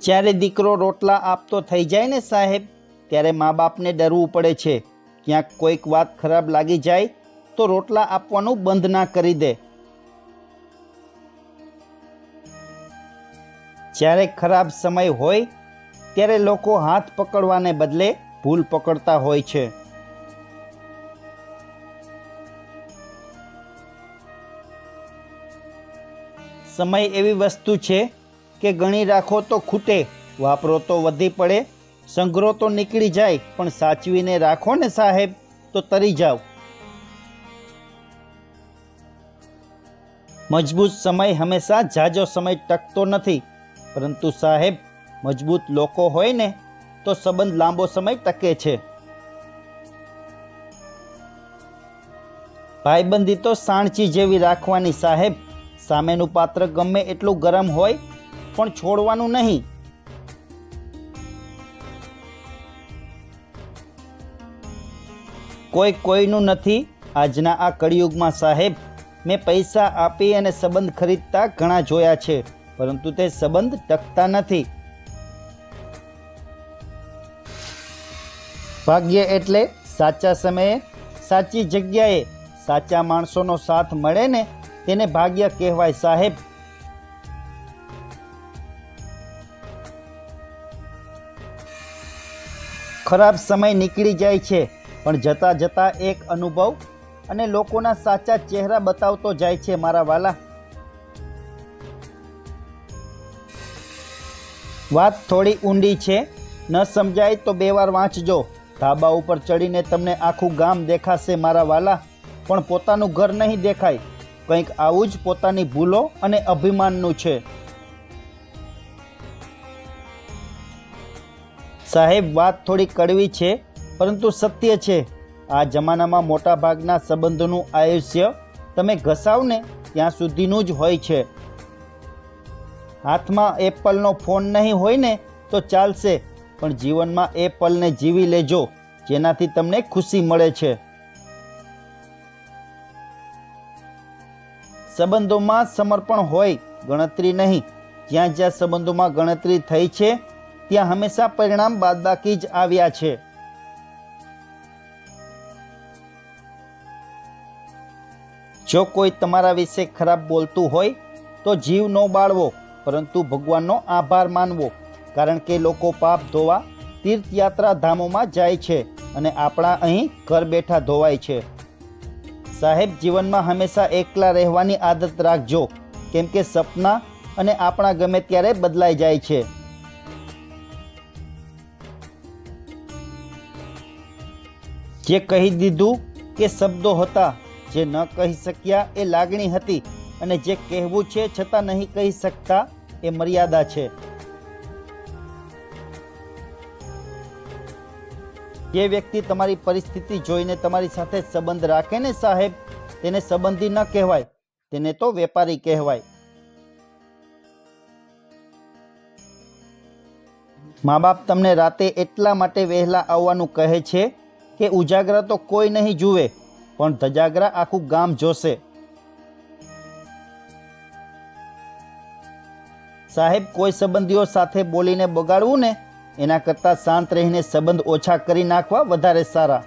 જ્યારે દીકરો રોટલા આપતો થઈ જાય ને સાહેબ, ત્યારે મા બાપને ડરવું પડે છે. ક્યાંક કોઈક વાત ખરાબ લાગી જાય તો રોટલા આપવાનું બંધ ના કરી દે. જ્યારે ખરાબ સમય હોય ત્યારે લોકો હાથ પકડવાને બદલે ભૂલ પકડતા હોય છે. સમય એવી વસ્તુ છે કે ગણી રાખો તો ખૂટે, વાપરો તો વધી પડે, સંઘરો તો નીકળી જાય, પણ સાચવીને રાખો ને સાહેબ તો તરી જાવ. મજબૂત સમય હંમેશા જાજો સમય ટકતો નથી, પરંતુ સાહેબ મજબૂત લોકો હોય ને તો સંબંધ લાંબો સમય ટકે છે. ભાઈબંધી તો સાણચી જેવી રાખવાની સાહેબ. સામેનું પાત્ર ગમે એટલું ગરમ હોય પણ છોડવાનું નહીં. કોઈ કોઈનું નથી આજના આ કળિયુગમાં સાહેબ. મેં પૈસા આપી અને સંબંધ ખરીદતા ઘણા જોયા છે, પરંતુ તે સંબંધ ટકતા નથી. ભાગ્ય એટલે સાચા સમયે સાચી જગ્યાએ સાચા માણસોનો સાથ મળે ને તેને ભાગ્ય કહેવાય સાહેબ. ખરાબ સમય નીકળી જાય છે, પણ જતા જતા એક અનુભવ અને લોકોના સાચા ચહેરા બતાવતો જાય છે મારા વાલા. વાત થોડી ઊંડી છે, ન સમજાય તો બે વાર વાંચજો. ધાબા ઉપર ચડીને તમને આખું ગામ દેખાશે મારા વાલા, પણ પોતાનું ઘર નહીં દેખાય. કંઈક આવું જ પોતાની ભૂલો અને અભિમાનનું છે સાહેબ. વાત થોડી કડવી છે, પરંતુ સત્ય છે. આ જમાનામાં મોટા ભાગના સંબંધોનું આયુષ્ય તમે ઘસાવ ને ત્યાં સુધીનું જ હોય છે. હાથમાં એપલનો ફોન નહીં હોય ને તો ચાલશે, પણ જીવનમાં એ પલને જીવી લેજો જેનાથી તમને ખુશી મળે છે. સંબંધોમાં સમર્પણ હોય, ગણતરી નહીં. જ્યાં જ્યાં સંબંધોમાં ગણતરી થઈ છે ત્યાં હંમેશા પરિણામ બાદબાકી જ આવ્યા છે. જો કોઈ તમારા વિશે ખરાબ બોલતું હોય તો જીવ ન બાળવો, પરંતુ ભગવાનનો આભાર માનવો. કારણ કે લોકો પાપ ધોવા તીર્થયાત્રા ધામોમાં જાય છે અને આપણા અહીં ઘર બેઠા ધોવાય છે. સાહેબ જીવનમાં હંમેશા એકલા રહેવાની આદત રાખજો, કેમ કે સપના અને આપણા ગમે ત્યારે બદલાઈ જાય છે. જે કહી દીધું કે શબ્દો હતા, જે ન કહી શક્યા એ લાગણી હતી, અને જે કહેવું છે છતાં નહીં કહી શકતા એ મર્યાદા છે. જે વ્યક્તિ તમારી પરિસ્થિતિ જોઈને તમારી સાથે સંબંધ રાખે ને સાહેબ, તેને સંબંધી ન કહેવાય, તેને તો વેપારી કહેવાય. મા બાપ તમને રાતે એટલા માટે વહેલા આવવાનું કહે છે કે ઉજાગરા તો કોઈ નહીં જુએ, પણ ધજાગરા આખું ગામ જોશે. સાહેબ કોઈ સંબંધીઓ સાથે બોલીને બગાડવું ને એના કરતાં શાંત રહીને સંબંધ ઓછા કરી નાખવા વધારે સારા.